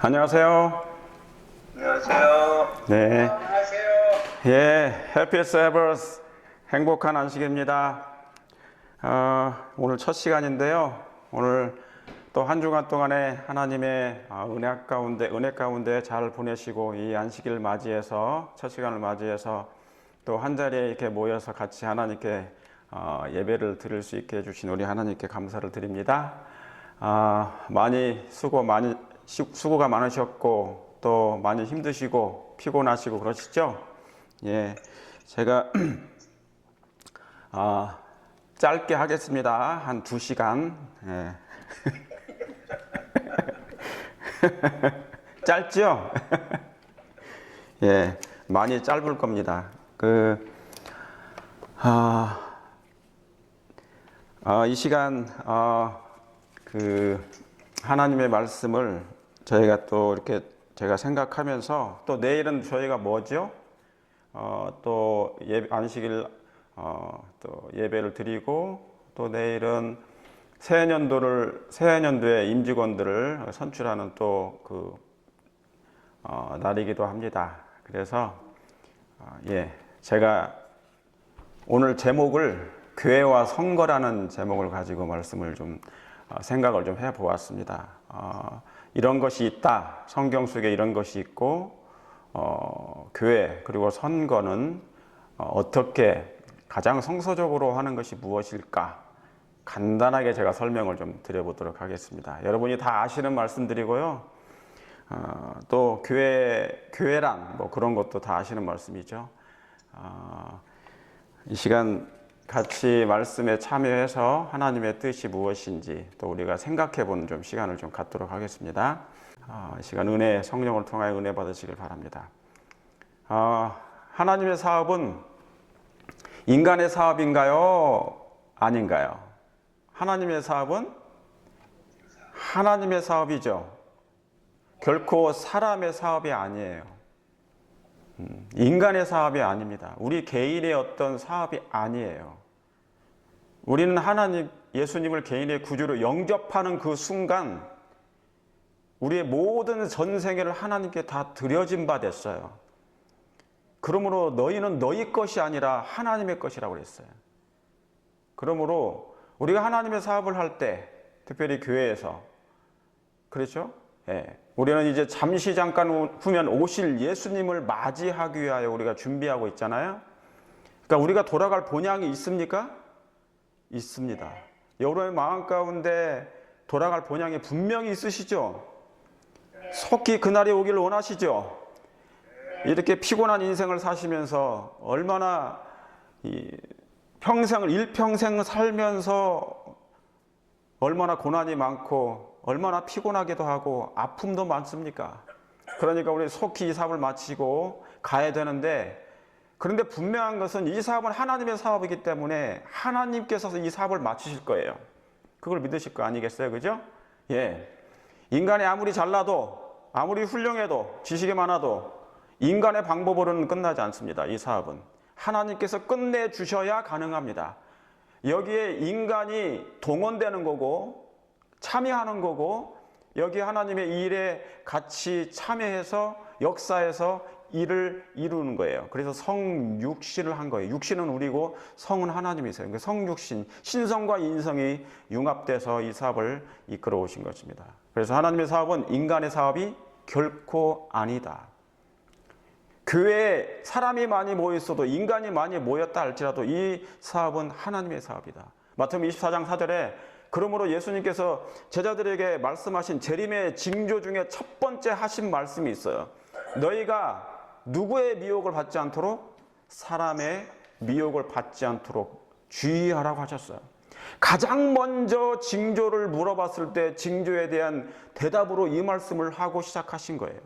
안녕하세요. 안녕하세요. 네. 안녕하세요. 예, Happy Sabbath. 행복한 안식입니다. 오늘 첫 시간인데요. 오늘 또 한 주간 동안에 하나님의 은혜 가운데 잘 보내시고 이 안식일을 맞이해서 첫 시간을 맞이해서 또 한 자리에 이렇게 모여서 같이 하나님께 예배를 드릴 수 있게 해주신 우리 하나님께 감사를 드립니다. 수고가 많으셨고 또 많이 힘드시고 피곤하시고 그러시죠? 예, 제가 짧게 하겠습니다. 한 2시간. 예. 짧죠? 예, 많이 짧을 겁니다. 이 시간 하나님의 말씀을 저희가 또 이렇게 제가 생각하면서 또 내일은 저희가 뭐죠? 또 안식일 또 예배를 드리고 또 내일은 새해년도의 임직원들을 선출하는 또 날이기도 합니다. 그래서 제가 오늘 제목을 교회와 선거라는 제목을 가지고 말씀을 좀 생각을 좀 해보았습니다. 이런 것이 있다. 성경 속에 이런 것이 있고 교회 그리고 선거는 어떻게 가장 성서적으로 하는 것이 무엇일까? 간단하게 제가 설명을 좀 드려보도록 하겠습니다. 여러분이 다 아시는 말씀드리고요. 또 교회란 뭐 그런 것도 다 아시는 말씀이죠. 이 시간 같이 말씀에 참여해서 하나님의 뜻이 무엇인지 또 우리가 생각해보는 좀 시간을 좀 갖도록 하겠습니다. 이 시간 성령을 통하여 은혜 받으시길 바랍니다. 하나님의 사업은 인간의 사업인가요? 아닌가요? 하나님의 사업은 하나님의 사업이죠. 결코 사람의 사업이 아니에요. 인간의 사업이 아닙니다. 우리 개인의 어떤 사업이 아니에요. 우리는 예수님을 개인의 구주로 영접하는 그 순간 우리의 모든 전생애를 하나님께 다 드려진 바 됐어요. 그러므로 너희는 너희 것이 아니라 하나님의 것이라고 그랬어요. 그러므로 우리가 하나님의 사업을 할 때, 특별히 교회에서, 그렇죠? 우리는 이제 잠깐 후면 오실 예수님을 맞이하기 위하여 우리가 준비하고 있잖아요. 그러니까 우리가 돌아갈 본향이 있습니까? 있습니다. 여러분의 마음 가운데 돌아갈 본향이 분명히 있으시죠? 속히 그날이 오기를 원하시죠? 이렇게 피곤한 인생을 사시면서 얼마나 일평생 살면서 얼마나 고난이 많고 얼마나 피곤하기도 하고 아픔도 많습니까? 그러니까 우리 속히 이 사업을 마치고 가야 되는데, 그런데 분명한 것은 이 사업은 하나님의 사업이기 때문에 하나님께서 이 사업을 마치실 거예요. 그걸 믿으실 거 아니겠어요? 그죠? 인간이 아무리 잘나도 아무리 훌륭해도 지식이 많아도 인간의 방법으로는 끝나지 않습니다. 이 사업은 하나님께서 끝내주셔야 가능합니다. 여기에 인간이 동원되는 거고 참여하는 거고, 여기 하나님의 일에 같이 참여해서 역사에서 일을 이루는 거예요. 그래서 성육신을 한 거예요. 육신은 우리고 성은 하나님이세요. 그러니까 성육신, 신성과 인성이 융합돼서 이 사업을 이끌어 오신 것입니다. 그래서 하나님의 사업은 인간의 사업이 결코 아니다. 교회에 사람이 많이 모였어도, 인간이 많이 모였다 할지라도 이 사업은 하나님의 사업이다. 마태복음 24장 4절에 그러므로 예수님께서 제자들에게 말씀하신 재림의 징조 중에 첫 번째 하신 말씀이 있어요. 너희가 누구의 미혹을 받지 않도록, 사람의 미혹을 받지 않도록 주의하라고 하셨어요. 가장 먼저 징조를 물어봤을 때 징조에 대한 대답으로 이 말씀을 하고 시작하신 거예요.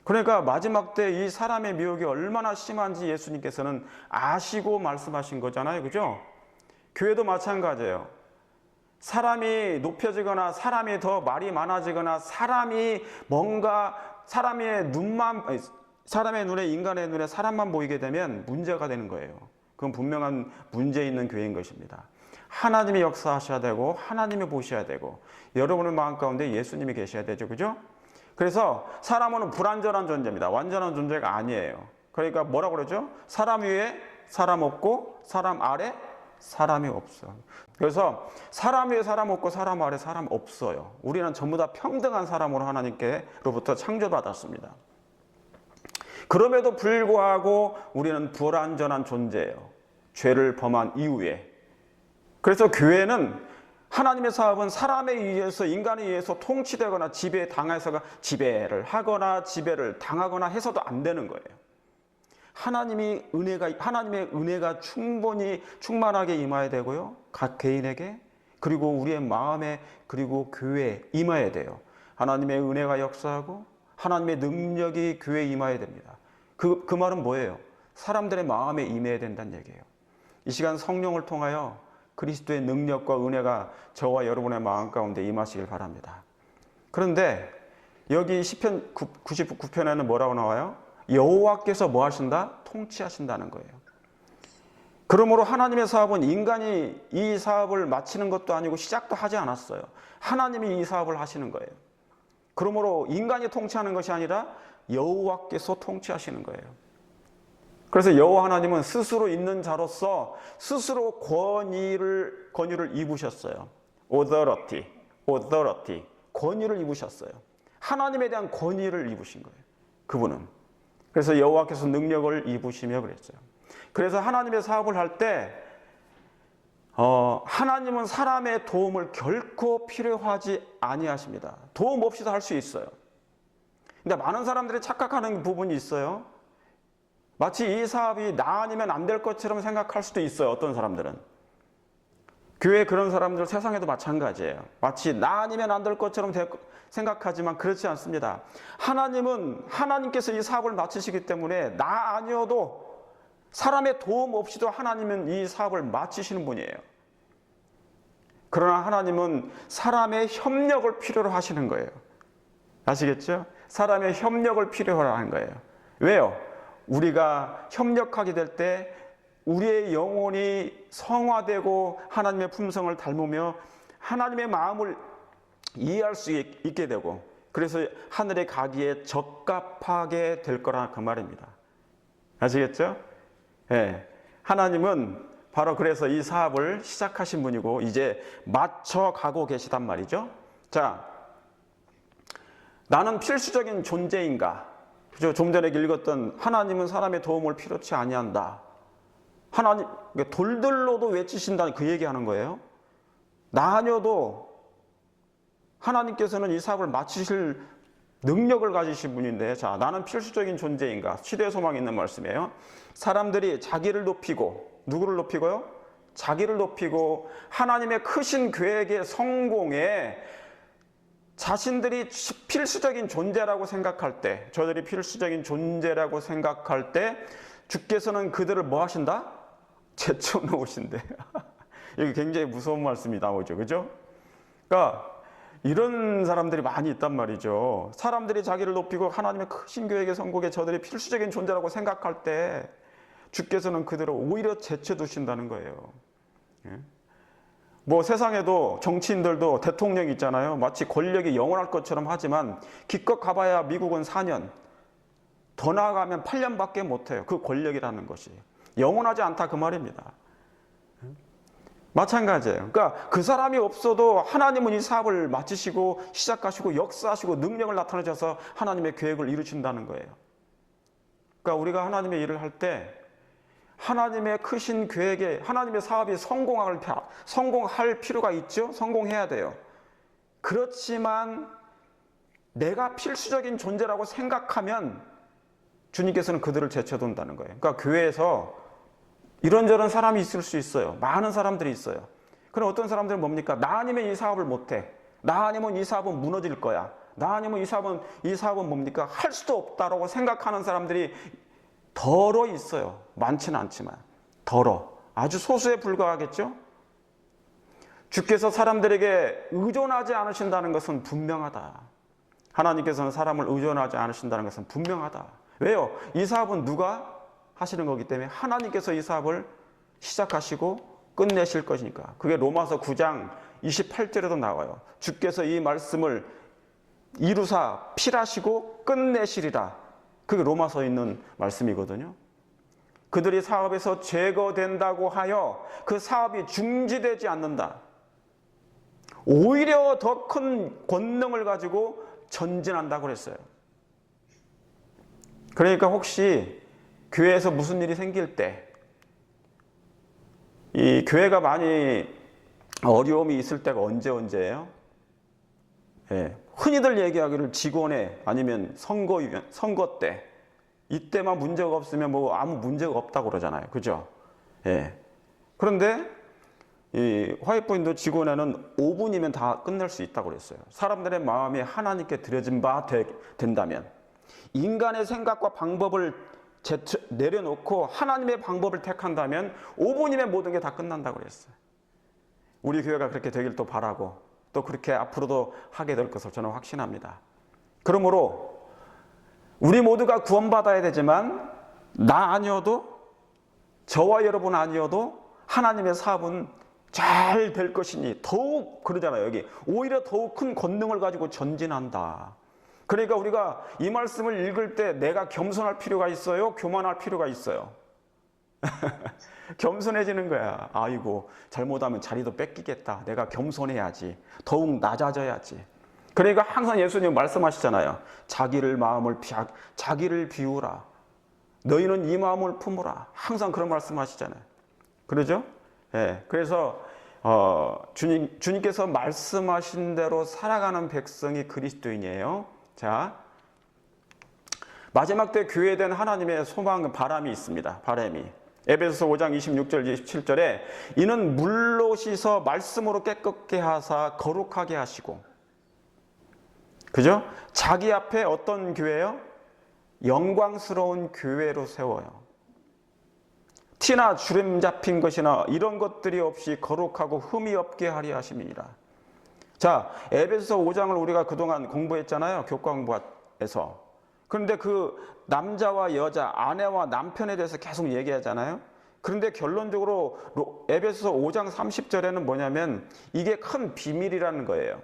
그러니까 마지막 때 이 사람의 미혹이 얼마나 심한지 예수님께서는 아시고 말씀하신 거잖아요. 그죠? 교회도 마찬가지예요. 사람이 높여지거나 사람이 더 말이 많아지거나 사람의 눈에, 인간의 눈에 사람만 보이게 되면 문제가 되는 거예요. 그건 분명한 문제 있는 교회인 것입니다. 하나님이 역사하셔야 되고 하나님이 보셔야 되고 여러분의 마음 가운데 예수님이 계셔야 되죠. 그죠? 그래서 사람은 불완전한 존재입니다. 완전한 존재가 아니에요. 그러니까 뭐라고 그러죠? 사람 위에 사람 없고 사람 아래 사람이 없어. 그래서 사람 위에 사람 없고 사람 아래 사람 없어요. 우리는 전부 다 평등한 사람으로 하나님께로부터 창조받았습니다. 그럼에도 불구하고 우리는 불완전한 존재예요. 죄를 범한 이후에. 그래서 교회는 하나님의 사업은 사람에 의해서, 인간에 의해서 통치되거나 지배당해서가 지배를 하거나 지배를 당하거나 해서도 안 되는 거예요. 하나님의 은혜가 충분히 충만하게 임해야 되고요. 각 개인에게, 그리고 우리의 마음에, 그리고 교회에 임해야 돼요. 하나님의 은혜가 역사하고 하나님의 능력이 교회에 임해야 됩니다. 그 말은 뭐예요? 사람들의 마음에 임해야 된다는 얘기예요. 이 시간 성령을 통하여 그리스도의 능력과 은혜가 저와 여러분의 마음 가운데 임하시길 바랍니다. 그런데 여기 시편 99편에는 뭐라고 나와요? 여호와께서 뭐 하신다? 통치하신다는 거예요. 그러므로 하나님의 사업은 인간이 이 사업을 마치는 것도 아니고 시작도 하지 않았어요. 하나님이 이 사업을 하시는 거예요. 그러므로 인간이 통치하는 것이 아니라 여호와께서 통치하시는 거예요. 그래서 여호와 하나님은 스스로 있는 자로서 스스로 권위를 입으셨어요. authority, 권위를 입으셨어요. 하나님에 대한 권위를 입으신 거예요. 그분은. 그래서 여호와께서 능력을 입으시며 그랬어요. 그래서 하나님의 사업을 할 때 하나님은 사람의 도움을 결코 필요하지 아니하십니다. 도움 없이도 할 수 있어요. 근데 많은 사람들이 착각하는 부분이 있어요. 마치 이 사업이 나 아니면 안 될 것처럼 생각할 수도 있어요. 어떤 사람들은. 교회에 그런 사람들 세상에도 마찬가지예요. 마치 나 아니면 안 될 것처럼 생각하지만 그렇지 않습니다. 하나님께서 이 사업을 마치시기 때문에 나 아니어도 사람의 도움 없이도 하나님은 이 사업을 마치시는 분이에요. 그러나 하나님은 사람의 협력을 필요로 하시는 거예요. 아시겠죠? 사람의 협력을 필요로 하는 거예요. 왜요? 우리가 협력하게 될 때 우리의 영혼이 성화되고 하나님의 품성을 닮으며 하나님의 마음을 이해할 수 있게 되고, 그래서 하늘에 가기에 적합하게 될 거라 그 말입니다. 아시겠죠? 네. 하나님은 바로 그래서 이 사업을 시작하신 분이고 이제 맞춰가고 계시단 말이죠. 자, 나는 필수적인 존재인가? 그죠? 좀 전에 읽었던 하나님은 사람의 도움을 필요치 아니한다. 하나님, 돌들로도 외치신다는 그 얘기하는 거예요. 나 아니어도 하나님께서는 이 사업을 마치실 능력을 가지신 분인데, 자, 나는 필수적인 존재인가? 시대 소망이 있는 말씀이에요. 사람들이 자기를 높이고, 누구를 높이고요? 자기를 높이고 하나님의 크신 계획의 성공에 자신들이 필수적인 존재라고 생각할 때, 저들이 필수적인 존재라고 생각할 때 주께서는 그들을 뭐 하신다? 제쳐놓으신대. 여기 굉장히 무서운 말씀이 나오죠. 그죠? 그러니까 이런 사람들이 많이 있단 말이죠. 사람들이 자기를 높이고 하나님의 크신 계획의 성공에 저들이 필수적인 존재라고 생각할 때 주께서는 그들을 오히려 제쳐두신다는 거예요. 뭐 세상에도 정치인들도 대통령 있잖아요. 마치 권력이 영원할 것처럼 하지만 기껏 가봐야 미국은 4년, 더 나아가면 8년밖에 못해요. 그 권력이라는 것이 영원하지 않다 그 말입니다. 마찬가지예요. 그러니까 그 사람이 없어도 하나님은 이 사업을 마치시고 시작하시고 역사하시고 능력을 나타내셔서 하나님의 계획을 이루신다는 거예요. 그러니까 우리가 하나님의 일을 할 때 하나님의 크신 계획에 하나님의 사업이 성공할 필요가 있죠. 성공해야 돼요. 그렇지만 내가 필수적인 존재라고 생각하면 주님께서는 그들을 제쳐둔다는 거예요. 그러니까 교회에서 이런저런 사람이 있을 수 있어요. 많은 사람들이 있어요. 그럼 어떤 사람들은 뭡니까? 나 아니면 이 사업을 못해. 나 아니면 이 사업은 무너질 거야. 나 아니면 이 사업은 뭡니까? 할 수도 없다라고 생각하는 사람들이 덜어 있어요. 많지는 않지만 덜어. 아주 소수에 불과하겠죠? 주께서 사람들에게 의존하지 않으신다는 것은 분명하다. 하나님께서는 사람을 의존하지 않으신다는 것은 분명하다. 왜요? 이 사업은 누가 하시는 거기 때문에 하나님께서 이 사업을 시작하시고 끝내실 것이니까. 그게 로마서 9장 28절에도 나와요. 주께서 이 말씀을 이루사 필하시고 끝내시리라. 그게 로마서에 있는 말씀이거든요. 그들이 사업에서 제거된다고 하여 그 사업이 중지되지 않는다. 오히려 더 큰 권능을 가지고 전진한다고 그랬어요. 그러니까 혹시 교회에서 무슨 일이 생길 때, 이 교회가 많이 어려움이 있을 때가 언제예요? 예, 흔히들 얘기하기를 직원회 아니면 선거 때, 이때만 문제가 없으면 뭐 아무 문제가 없다고 그러잖아요. 그죠? 예. 그런데 이 화이트포인트 직원회는 5분이면 다 끝낼 수 있다고 그랬어요. 사람들의 마음이 하나님께 드려진 바 된다면, 인간의 생각과 방법을 내려놓고 하나님의 방법을 택한다면 5분이면 모든 게 다 끝난다고 그랬어요. 우리 교회가 그렇게 되길 또 바라고 또 그렇게 앞으로도 하게 될 것을 저는 확신합니다. 그러므로 우리 모두가 구원받아야 되지만 나 아니어도, 저와 여러분 아니어도 하나님의 사업은 잘 될 것이니, 더욱 그러잖아요. 여기 오히려 더욱 큰 권능을 가지고 전진한다. 그러니까 우리가 이 말씀을 읽을 때 내가 겸손할 필요가 있어요? 교만할 필요가 있어요? 겸손해지는 거야. 아이고, 잘못하면 자리도 뺏기겠다. 내가 겸손해야지. 더욱 낮아져야지. 그러니까 항상 예수님 말씀하시잖아요. 자기를 비우라. 너희는 이 마음을 품으라. 항상 그런 말씀하시잖아요. 그러죠? 예. 그래서 주님께서 말씀하신 대로 살아가는 백성이 그리스도인이에요. 자, 마지막 때 교회에 대한 하나님의 소망, 바람이 있습니다. 바람이. 에베소서 5장 26절 27절에 이는 물로 씻어 말씀으로 깨끗게 하사 거룩하게 하시고, 그죠? 자기 앞에 어떤 교회요? 영광스러운 교회로 세워요. 티나 주름 잡힌 것이나 이런 것들이 없이 거룩하고 흠이 없게 하리 하심이니라. 자, 에베소서 5장을 우리가 그동안 공부했잖아요. 교과 공부에서. 그런데 그 남자와 여자, 아내와 남편에 대해서 계속 얘기하잖아요. 그런데 결론적으로 에베소서 5장 30절에는 뭐냐면 이게 큰 비밀이라는 거예요.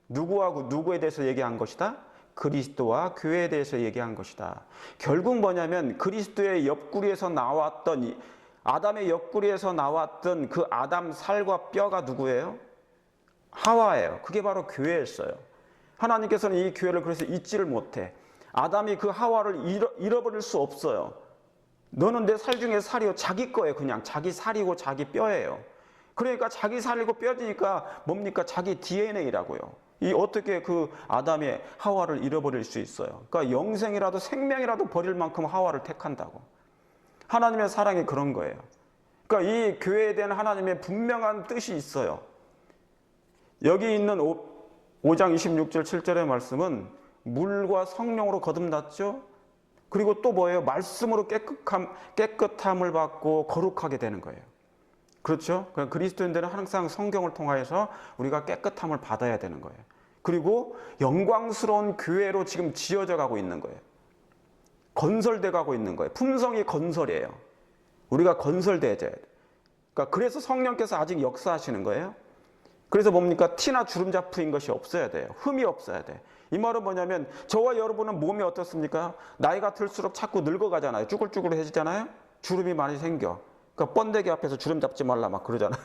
누구하고 누구에 대해서 얘기한 것이다? 그리스도와 교회에 대해서 얘기한 것이다. 결국 뭐냐면 그리스도의 옆구리에서 나왔던, 아담의 옆구리에서 나왔던 그 아담 살과 뼈가 누구예요? 하와예요. 그게 바로 교회였어요. 하나님께서는 이 교회를 그래서 잊지를 못해. 아담이 그 하와를 잃어버릴 수 없어요. 너는 내 살 중에 살이요. 자기 거예요. 그냥 자기 살이고 자기 뼈예요. 그러니까 자기 살이고 뼈니까 뭡니까? 자기 DNA라고요. 이 어떻게 그 아담의 하와를 잃어버릴 수 있어요? 그러니까 영생이라도 생명이라도 버릴 만큼 하와를 택한다고. 하나님의 사랑이 그런 거예요. 그러니까 이 교회에 대한 하나님의 분명한 뜻이 있어요. 여기 있는 5장 26절 7절의 말씀은 물과 성령으로 거듭났죠. 그리고 또 뭐예요? 말씀으로 깨끗함을 받고 거룩하게 되는 거예요. 그렇죠? 그러니까 그리스도인들은 항상 성경을 통하여서 우리가 깨끗함을 받아야 되는 거예요. 그리고 영광스러운 교회로 지금 지어져 가고 있는 거예요. 건설돼 가고 있는 거예요. 품성이 건설이에요. 우리가 건설돼야 돼요. 그러니까 그래서 성령께서 아직 역사하시는 거예요. 그래서 뭡니까? 티나 주름 잡힌 것이 없어야 돼요. 흠이 없어야 돼. 이 말은 뭐냐면 저와 여러분은 몸이 어떻습니까? 나이가 들수록 자꾸 늙어가잖아요. 쭈글쭈글해지잖아요. 주름이 많이 생겨. 그러니까 번데기 앞에서 주름 잡지 말라 막 그러잖아요.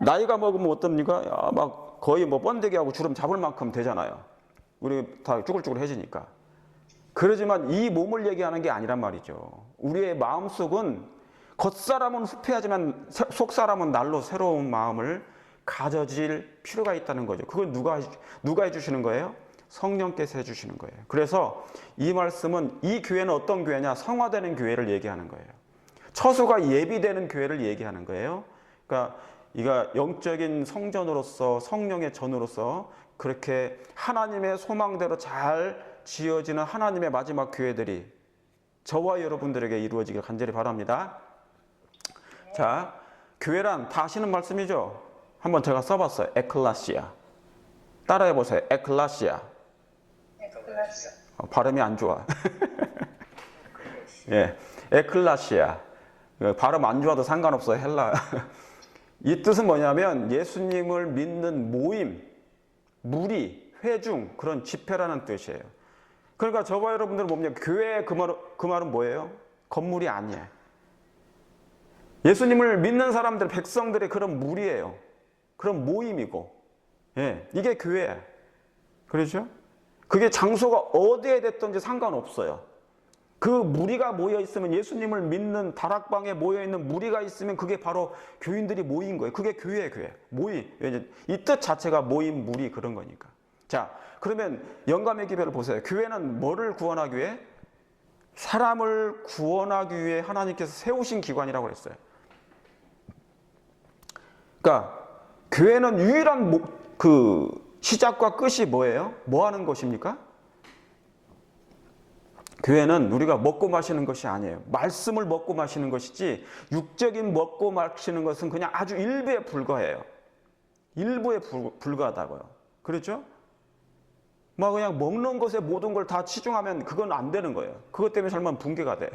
나이가 먹으면 어떻습니까? 야, 막 거의 뭐 번데기하고 주름 잡을 만큼 되잖아요. 우리 다 쭈글쭈글해지니까. 그러지만 이 몸을 얘기하는 게 아니란 말이죠. 우리의 마음속은 겉사람은 후패하지만 속사람은 날로 새로운 마음을 가져질 필요가 있다는 거죠. 그건 누가 해주시는 거예요? 성령께서 해주시는 거예요. 그래서 이 말씀은 이 교회는 어떤 교회냐? 성화되는 교회를 얘기하는 거예요. 처소가 예비되는 교회를 얘기하는 거예요. 그러니까 이가 영적인 성전으로서, 성령의 전으로서 그렇게 하나님의 소망대로 잘 지어지는 하나님의 마지막 교회들이 저와 여러분들에게 이루어지길 간절히 바랍니다. 자, 교회란 다 아시는 말씀이죠? 한번 제가 써봤어요. 에클라시아. 따라해보세요. 에클라시아. 발음이 안 좋아. 예, 에클라시아. 발음 안 좋아도 상관없어요. 헬라. 이 뜻은 뭐냐면 예수님을 믿는 모임, 무리, 회중, 그런 집회라는 뜻이에요. 그러니까 저와 여러분들은 뭡니까? 교회 그 말은 뭐예요? 건물이 아니에요. 예수님을 믿는 사람들, 백성들의 그런 무리예요. 그런 모임이고, 예, 이게 교회예요. 그렇죠? 그게 장소가 어디에 됐든지 상관없어요. 그 무리가 모여 있으면, 예수님을 믿는 다락방에 모여 있는 무리가 있으면 그게 바로 교인들이 모인 거예요. 그게 교회예요, 교회. 모임. 이 뜻 자체가 모임, 무리 그런 거니까. 자, 그러면 영감의 기별을 보세요. 교회는 뭐를 구원하기 위해? 사람을 구원하기 위해 하나님께서 세우신 기관이라고 그랬어요. 그러니까 교회는 유일한 시작과 끝이 뭐예요? 뭐 하는 것입니까? 교회는 우리가 먹고 마시는 것이 아니에요. 말씀을 먹고 마시는 것이지, 육적인 먹고 마시는 것은 그냥 아주 일부에 불과해요. 일부에 불과하다고요. 그렇죠? 막 그냥 먹는 것에 모든 걸 다 치중하면 그건 안 되는 거예요. 그것 때문에 설마 붕괴가 돼.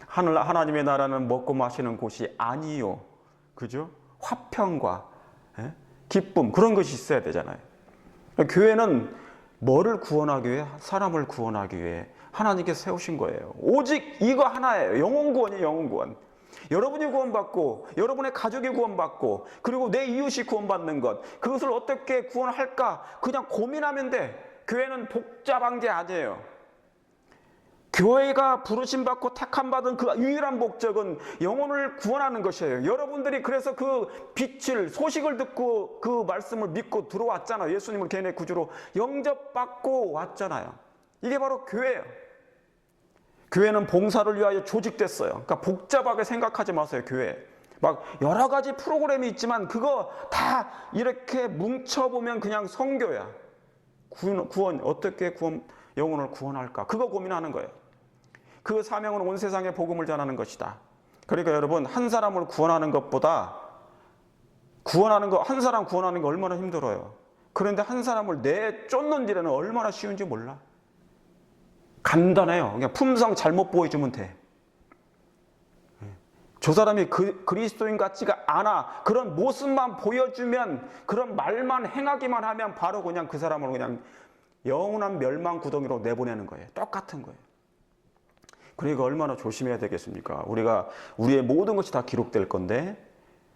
하나님의 나라는 먹고 마시는 곳이 아니요. 그죠? 화평과 기쁨, 그런 것이 있어야 되잖아요. 교회는 뭐를 구원하기 위해? 사람을 구원하기 위해 하나님께서 세우신 거예요. 오직 이거 하나예요. 영혼 구원이에요, 영혼 구원. 여러분이 구원받고, 여러분의 가족이 구원받고, 그리고 내 이웃이 구원받는 것, 그것을 어떻게 구원할까? 그냥 고민하면 돼. 교회는 복잡한 게 아니에요. 교회가 부르심받고 택함받은 그 유일한 목적은 영혼을 구원하는 것이에요. 여러분들이 그래서 그 빛을, 소식을 듣고 그 말씀을 믿고 들어왔잖아요. 예수님을 개인의 구주로 영접받고 왔잖아요. 이게 바로 교회예요. 교회는 봉사를 위하여 조직됐어요. 그러니까 복잡하게 생각하지 마세요, 교회. 막 여러 가지 프로그램이 있지만 그거 다 이렇게 뭉쳐보면 그냥 선교야. 구원, 어떻게 영혼을 구원할까? 그거 고민하는 거예요. 그 사명은 온 세상에 복음을 전하는 것이다. 그러니까 여러분, 한 사람을 구원하는 것보다 한 사람 구원하는 게 얼마나 힘들어요. 그런데 한 사람을 내쫓는 일에는 얼마나 쉬운지 몰라. 간단해요. 그냥 품성 잘못 보여주면 돼. 저 사람이 그리스도인 같지가 않아. 그런 모습만 보여주면, 그런 말만 행하기만 하면 바로 그냥 그 사람을 그냥 영원한 멸망 구덩이로 내보내는 거예요. 똑같은 거예요. 그러니까 얼마나 조심해야 되겠습니까? 우리의 모든 것이 다 기록될 건데,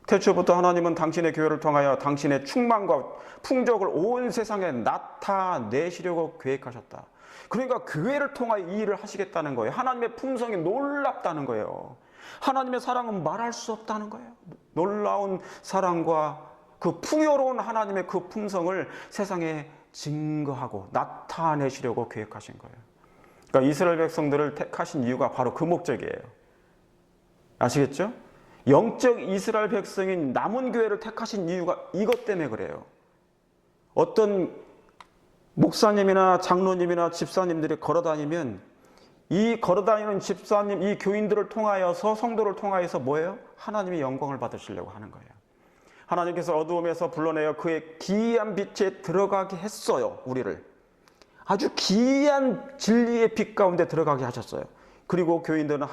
태초부터 하나님은 당신의 교회를 통하여 당신의 충만과 풍족을 온 세상에 나타내시려고 계획하셨다. 그러니까 교회를 통하여 이 일을 하시겠다는 거예요. 하나님의 품성이 놀랍다는 거예요. 하나님의 사랑은 말할 수 없다는 거예요. 놀라운 사랑과 그 풍요로운 하나님의 그 품성을 세상에 증거하고 나타내시려고 계획하신 거예요. 그러니까 이스라엘 백성들을 택하신 이유가 바로 그 목적이에요. 아시겠죠? 영적 이스라엘 백성인 남은 교회를 택하신 이유가 이것 때문에 그래요. 어떤 목사님이나 장로님이나 집사님들이 걸어다니면 이 걸어다니는 집사님, 이 교인들을 통하여서, 성도를 통하여서 뭐예요? 하나님의 영광을 받으시려고 하는 거예요. 하나님께서 어두움에서 불러내어 그의 기이한 빛에 들어가게 했어요. 우리를 아주 기이한 진리의 빛 가운데 들어가게 하셨어요. 그리고 교인들은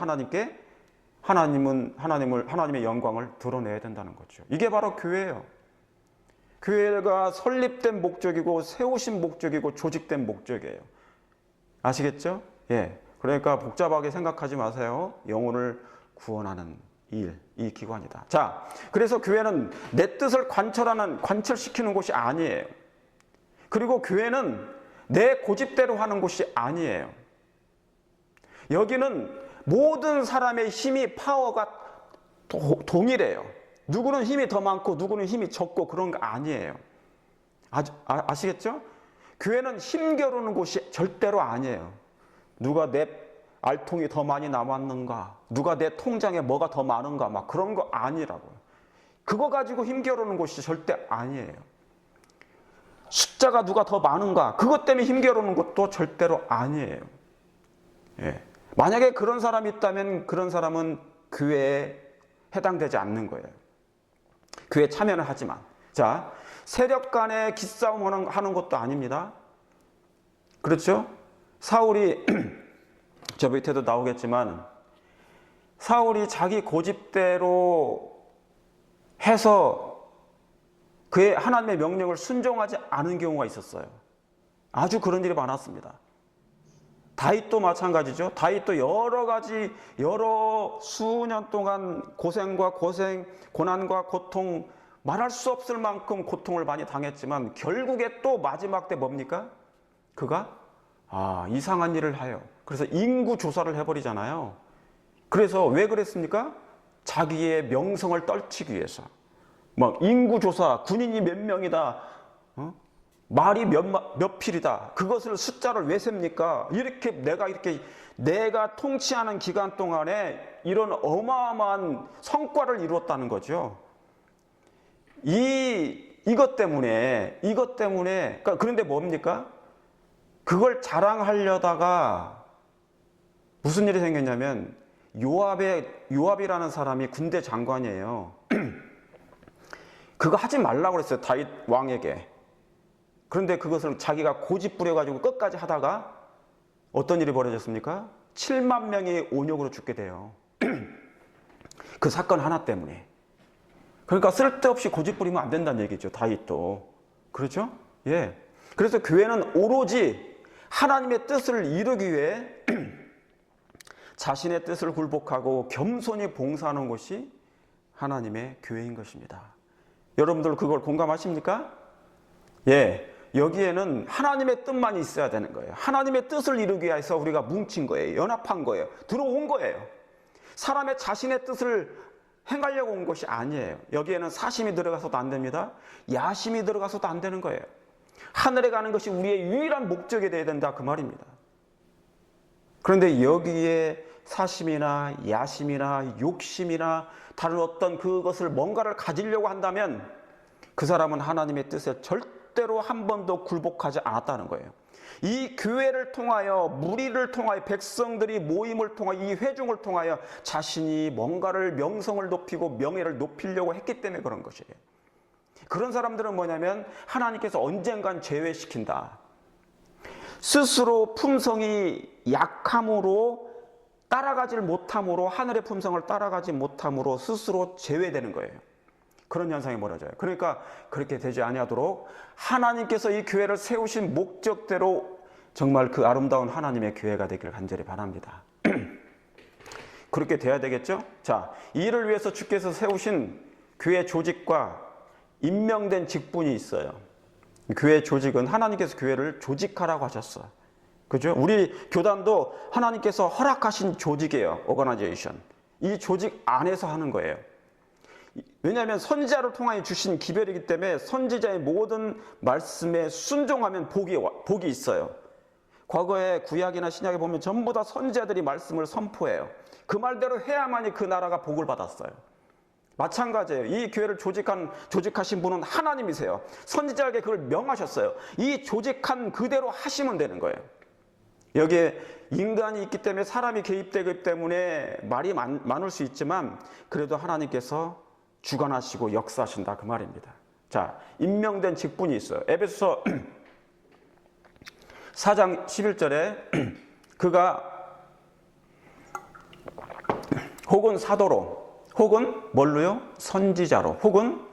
하나님의 영광을 드러내야 된다는 거죠. 이게 바로 교회예요. 교회가 설립된 목적이고 세우신 목적이고 조직된 목적이에요. 아시겠죠? 예. 그러니까 복잡하게 생각하지 마세요. 영혼을 구원하는 일, 이 기관이다. 자, 그래서 교회는 내 뜻을 관철시키는 곳이 아니에요. 그리고 교회는 내 고집대로 하는 곳이 아니에요. 여기는 모든 사람의 힘이, 파워가 동일해요. 누구는 힘이 더 많고 누구는 힘이 적고 그런 거 아니에요. 아시겠죠? 교회는 힘겨루는 곳이 절대로 아니에요. 누가 내 알통이 더 많이 남았는가, 누가 내 통장에 뭐가 더 많은가, 막 그런 거 아니라고요. 그거 가지고 힘겨루는 곳이 절대 아니에요. 숫자가 누가 더 많은가, 그것 때문에 힘겨루는 것도 절대로 아니에요. 예. 만약에 그런 사람이 있다면 그런 사람은 교회에 해당되지 않는 거예요. 교회에 참여는 하지만. 자, 세력 간의 기싸움 하는 것도 아닙니다. 그렇죠? 사울이 저 밑에도 나오겠지만, 사울이 자기 고집대로 해서 그의 하나님의 명령을 순종하지 않은 경우가 있었어요. 아주 그런 일이 많았습니다. 다윗도 마찬가지죠. 다윗도 여러 가지 여러 수년 동안 고생과 고난과 고통, 말할 수 없을 만큼 고통을 많이 당했지만 결국에 또 마지막 때 뭡니까? 그가 이상한 일을 해요. 그래서 인구 조사를 해버리잖아요. 그래서 왜 그랬습니까? 자기의 명성을 떨치기 위해서. 막 인구 조사, 군인이 몇 명이다, 말이 몇 필이다. 그것을 숫자를 왜 셉니까? 이렇게 내가 통치하는 기간 동안에 이런 어마어마한 성과를 이루었다는 거죠. 이것 때문에 그러니까 그런데 뭡니까? 그걸 자랑하려다가 무슨 일이 생겼냐면 요압이라는 사람이 군대 장관이에요. 그거 하지 말라고 그랬어요, 다윗 왕에게. 그런데 그것을 자기가 고집 부려가지고 끝까지 하다가 어떤 일이 벌어졌습니까? 7만 명이 온역으로 죽게 돼요. 그 사건 하나 때문에. 그러니까 쓸데없이 고집 부리면 안 된다는 얘기죠, 다윗도. 그렇죠? 예. 그래서 교회는 오로지 하나님의 뜻을 이루기 위해 자신의 뜻을 굴복하고 겸손히 봉사하는 것이 하나님의 교회인 것입니다. 여러분들 그걸 공감하십니까? 예. 여기에는 하나님의 뜻만 있어야 되는 거예요. 하나님의 뜻을 이루기 위해서 우리가 뭉친 거예요. 연합한 거예요. 들어온 거예요. 사람의 자신의 뜻을 행하려고 온 것이 아니에요. 여기에는 사심이 들어가서도 안 됩니다. 야심이 들어가서도 안 되는 거예요. 하늘에 가는 것이 우리의 유일한 목적이 되어야 된다, 그 말입니다. 그런데 여기에 사심이나 야심이나 욕심이나 다른 어떤 그것을 뭔가를 가지려고 한다면 그 사람은 하나님의 뜻에 절대로 한 번도 굴복하지 않았다는 거예요. 이 교회를 통하여, 무리를 통하여, 백성들이 모임을 통하여, 이 회중을 통하여 자신이 뭔가를 명성을 높이고 명예를 높이려고 했기 때문에 그런 것이에요. 그런 사람들은 뭐냐면 하나님께서 언젠간 제외시킨다. 스스로 품성이 약함으로 따라가질 못함으로, 하늘의 품성을 따라가지 못함으로 스스로 제외되는 거예요. 그런 현상이 벌어져요. 그러니까 그렇게 되지 아니하도록 하나님께서 이 교회를 세우신 목적대로 정말 그 아름다운 하나님의 교회가 되기를 간절히 바랍니다. 그렇게 돼야 되겠죠? 자, 이 일을 위해서 주께서 세우신 교회 조직과 임명된 직분이 있어요. 교회 조직은 하나님께서 교회를 조직하라고 하셨어. 그죠? 우리 교단도 하나님께서 허락하신 조직이에요. 오거나이제이션. 이 조직 안에서 하는 거예요. 왜냐하면 선지자를 통하여 주신 기별이기 때문에 선지자의 모든 말씀에 순종하면 복이 있어요. 과거에 구약이나 신약에 보면 전부 다 선지자들이 말씀을 선포해요. 그 말대로 해야만이 그 나라가 복을 받았어요. 마찬가지예요. 이 교회를 조직하신 분은 하나님이세요. 선지자에게 그걸 명하셨어요. 이 조직한 그대로 하시면 되는 거예요. 여기에 인간이 있기 때문에, 사람이 개입되기 때문에 말이 많을 수 있지만 그래도 하나님께서 주관하시고 역사하신다, 그 말입니다. 자, 임명된 직분이 있어요. 에베소서 4장 11절에 그가 혹은 사도로, 혹은 뭘로요? 선지자로, 혹은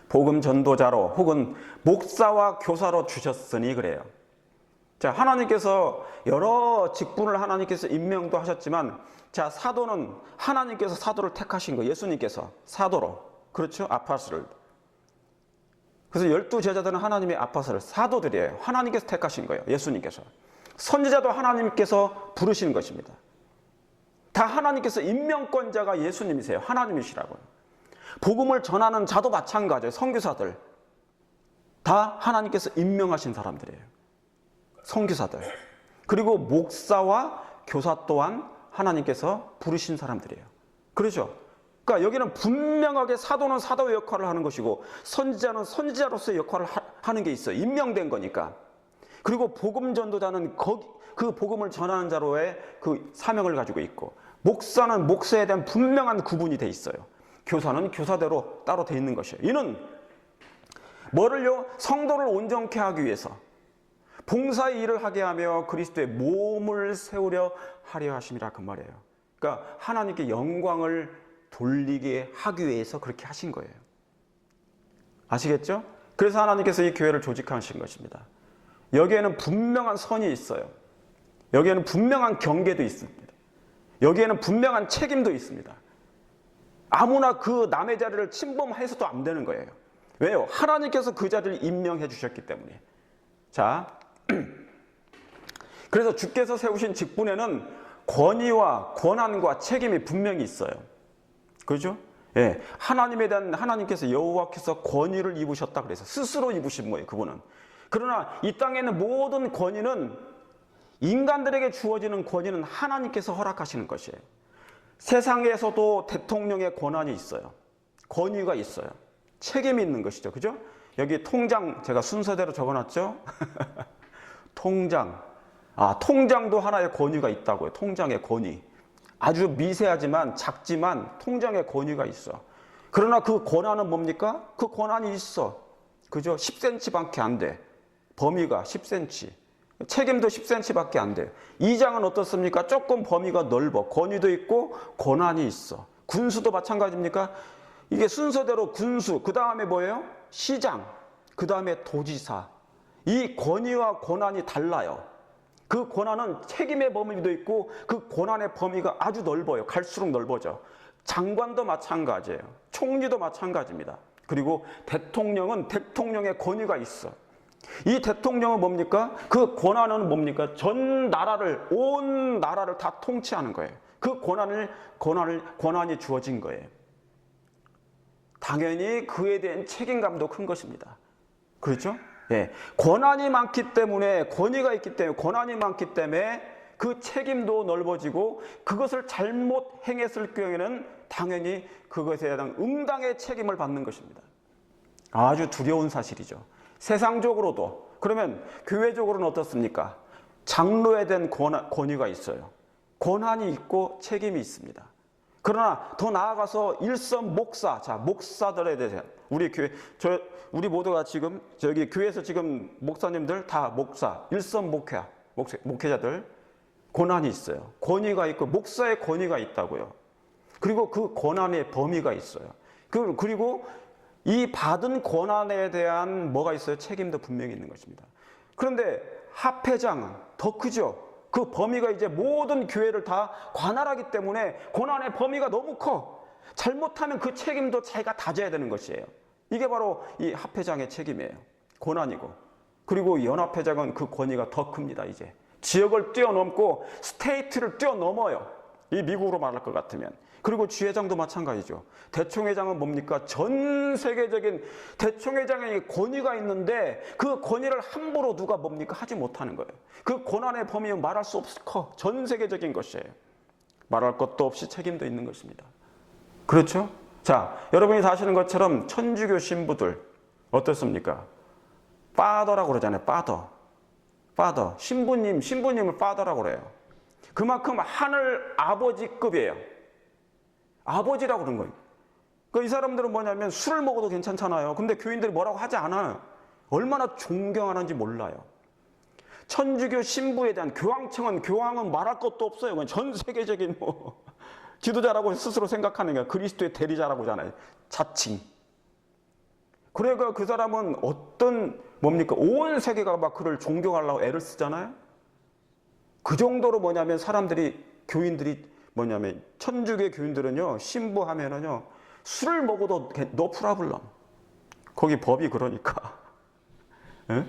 복음 전도자로, 혹은 목사와 교사로 주셨으니 그래요. 자, 하나님께서 여러 직분을 하나님께서 임명도 하셨지만, 자, 사도는 하나님께서 사도를 택하신 거예요. 예수님께서 사도로. 그렇죠? 아파스를. 그래서 12제자들은 하나님의 아파스를, 사도들이에요. 하나님께서 택하신 거예요. 예수님께서. 선지자도 하나님께서 부르시는 것입니다. 다 하나님께서 임명권자가 예수님이세요. 하나님이시라고요. 복음을 전하는 자도 마찬가지예요. 선교사들. 다 하나님께서 임명하신 사람들이에요. 선교사들. 그리고 목사와 교사 또한 하나님께서 부르신 사람들이에요. 그렇죠? 그러니까 여기는 분명하게 사도는 사도의 역할을 하는 것이고 선지자는 선지자로서의 역할을 하는 게 있어요. 임명된 거니까. 그리고 복음 전도자는 그 복음을 전하는 자로의 그 사명을 가지고 있고, 목사는 목사에 대한 분명한 구분이 돼 있어요. 교사는 교사대로 따로 돼 있는 것이에요. 이는 뭐를요? 성도를 온전케 하기 위해서, 봉사의 일을 하게 하며 그리스도의 몸을 세우려 하려 하심이라, 그 말이에요. 그러니까 하나님께 영광을 돌리게 하기 위해서 그렇게 하신 거예요. 아시겠죠? 그래서 하나님께서 이 교회를 조직하신 것입니다. 여기에는 분명한 선이 있어요. 여기에는 분명한 경계도 있습니다. 여기에는 분명한 책임도 있습니다. 아무나 그 남의 자리를 침범해서도 안 되는 거예요. 왜요? 하나님께서 그 자리를 임명해 주셨기 때문에. 자, 그래서 주께서 세우신 직분에는 권위와 권한과 책임이 분명히 있어요. 그렇죠? 예, 하나님에 대한 하나님께서 여호와께서 권위를 입으셨다 그래서 스스로 입으신 거예요. 그분은. 그러나 이 땅에 있는 모든 권위는 인간들에게 주어지는 권위는 하나님께서 허락하시는 것이에요. 세상에서도 대통령의 권한이 있어요. 권위가 있어요. 책임이 있는 것이죠. 그죠? 여기 통장 제가 순서대로 적어놨죠? 통장. 통장도 하나의 권위가 있다고요. 통장의 권위. 아주 미세하지만 작지만 통장의 권위가 있어. 그러나 그 권한은 뭡니까? 그 권한이 있어. 그죠? 10cm밖에 안 돼. 범위가 10cm. 책임도 10cm밖에 안 돼요. 이 장은 어떻습니까? 조금 범위가 넓어. 권위도 있고 권한이 있어. 군수도 마찬가지입니까? 이게 순서대로 군수, 그 다음에 뭐예요? 시장, 그 다음에 도지사. 이 권위와 권한이 달라요. 그 권한은 책임의 범위도 있고 그 권한의 범위가 아주 넓어요. 갈수록 넓어져. 장관도 마찬가지예요. 총리도 마찬가지입니다. 그리고 대통령은 대통령의 권위가 있어. 이 대통령은 뭡니까? 그 권한은 뭡니까? 전 나라를, 온 나라를 다 통치하는 거예요. 그 권한이 주어진 거예요. 당연히 그에 대한 책임감도 큰 것입니다. 그렇죠? 예. 권한이 많기 때문에, 권위가 있기 때문에, 권한이 많기 때문에 그 책임도 넓어지고 그것을 잘못 행했을 경우에는 당연히 그것에 대한 응당의 책임을 받는 것입니다. 아주 두려운 사실이죠. 세상적으로도. 그러면 교회적으로는 어떻습니까? 장로에 대한 권위가 있어요. 권한이 있고 책임이 있습니다. 그러나 더 나아가서 일선 목사, 자, 목사들에 대해서 우리 모두가 지금 저기 교회에서 지금 목사님들 다 목사, 일선 목회자들 권한이 있어요. 권위가 있고 목사의 권위가 있다고요. 그리고 그 권한의 범위가 있어요. 그리고 이 받은 권한에 대한 뭐가 있어요? 책임도 분명히 있는 것입니다. 그런데 합회장은 더 크죠. 그 범위가 이제 모든 교회를 다 관할하기 때문에 권한의 범위가 너무 커. 잘못하면 그 책임도 자기가 다 져야 되는 것이에요. 이게 바로 이 합회장의 책임이에요. 권한이고. 그리고 연합회장은 그 권위가 더 큽니다. 이제 지역을 뛰어넘고 스테이트를 뛰어넘어요. 이 미국으로 말할 것 같으면. 그리고 주회장도 마찬가지죠. 대총회장은 뭡니까? 전 세계적인 대총회장의 권위가 있는데 그 권위를 함부로 누가 뭡니까? 하지 못하는 거예요. 그 권한의 범위는 말할 수 없을 커. 전 세계적인 것이에요. 말할 것도 없이 책임도 있는 것입니다. 그렇죠? 자, 여러분이 다 아시는 것처럼 천주교 신부들 어떻습니까? 파더라고 그러잖아요. 파더. 신부님을 파더라고 그래요. 그만큼 하늘 아버지급이에요. 아버지라고 그런 거예요. 이 사람들은 뭐냐면 술을 먹어도 괜찮잖아요. 근데 교인들이 뭐라고 하지 않아요. 얼마나 존경하는지 몰라요. 천주교 신부에 대한 교황은 말할 것도 없어요. 그냥 전 세계적인 지도자라고 스스로 생각하는 게 그리스도의 대리자라고 하잖아요. 자칭. 그러니까 그 사람은 뭡니까? 온 세계가 막 그를 존경하려고 애를 쓰잖아요. 그 정도로 뭐냐면 교인들이 뭐냐면 천주교 교인들은요, 신부하면은요, 술을 먹어도 no problem. 거기 법이 그러니까. 예?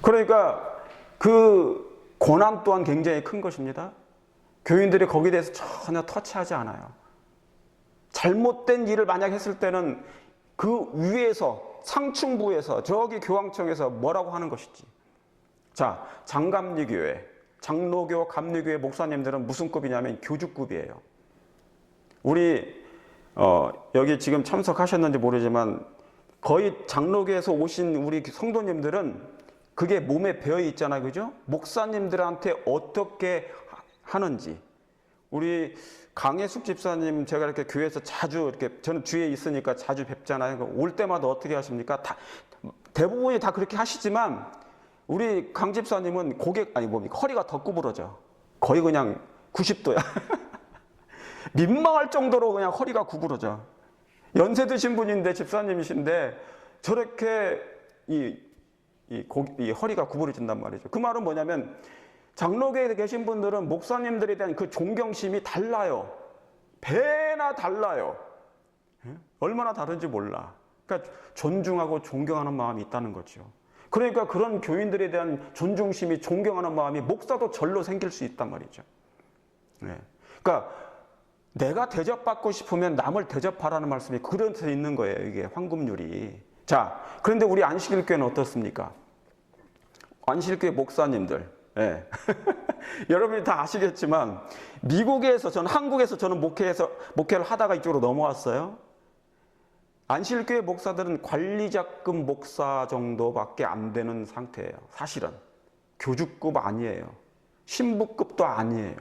그러니까 그 고난 또한 굉장히 큰 것입니다. 교인들이 거기에 대해서 전혀 터치하지 않아요. 잘못된 일을 만약 했을 때는 그 위에서 상층부에서 저기 교황청에서 뭐라고 하는 것이지. 자, 장감리교회, 장로교, 감리교회 목사님들은 무슨 급이냐면 교주급이에요. 우리 여기 지금 참석하셨는지 모르지만 거의 장로교에서 오신 우리 성도님들은 그게 몸에 배어 있잖아요. 그죠? 목사님들한테 어떻게 하는지. 우리 강혜숙 집사님 제가 이렇게 교회에서 자주 이렇게 저는 주위에 있으니까 자주 뵙잖아요. 올 때마다 어떻게 하십니까? 대부분이 다 그렇게 하시지만 우리 강 집사님은 허리가 더 구부러져. 거의 그냥 90도야. 민망할 정도로 그냥 허리가 구부러져. 연세 드신 분인데 집사님이신데 저렇게 이 허리가 구부러진단 말이죠. 그 말은 뭐냐면 장로교에 계신 분들은 목사님들에 대한 그 존경심이 달라요. 배나 달라요. 얼마나 다른지 몰라. 그러니까 존중하고 존경하는 마음이 있다는 거죠. 그러니까 그런 교인들에 대한 존중심이, 존경하는 마음이 목사도 절로 생길 수 있단 말이죠. 그러니까 내가 대접받고 싶으면 남을 대접하라는 말씀이 그래서 있는 거예요. 이게 황금률이. 자, 그런데 우리 안식일교회는 어떻습니까? 안식일교회 목사님들, 여러분이 다 아시겠지만 미국에서, 저는 한국에서 저는 목회를 하다가 이쪽으로 넘어왔어요. 안식일교회 목사들은 관리자급 목사 정도밖에 안 되는 상태예요. 사실은 교주급 아니에요. 신부급도 아니에요.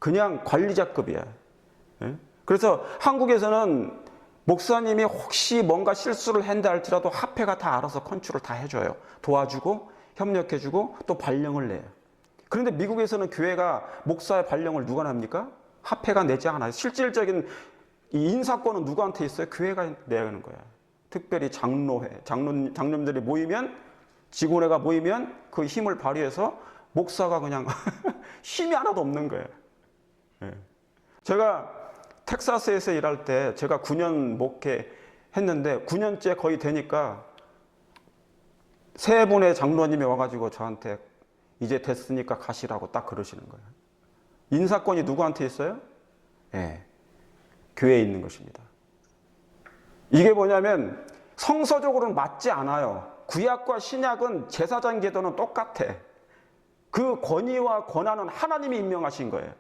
그냥 관리자급이에요. 그래서 한국에서는 목사님이 혹시 뭔가 실수를 한다 할지라도 합회가 다 알아서 컨트롤 다 해줘요. 도와주고 협력해주고 또 발령을 내요. 그런데 미국에서는 교회가 목사의 발령을 누가 냅니까? 합회가 내지 않아요. 실질적인 이 인사권은 누구한테 있어요? 교회가 내는 거야. 특별히 장로회, 장로님들이 모이면, 직원회가 모이면 그 힘을 발휘해서 목사가 그냥 힘이 하나도 없는 거예요. 제가 텍사스에서 일할 때 제가 9년 목회했는데 9년째 거의 되니까 세 분의 장로님이 와가지고 저한테 이제 됐으니까 가시라고 딱 그러시는 거예요. 인사권이 누구한테 있어요? 교회에 있는 것입니다. 이게 뭐냐면 성서적으로는 맞지 않아요. 구약과 신약은 제사장 제도는 똑같아. 그 권위와 권한은 하나님이 임명하신 거예요.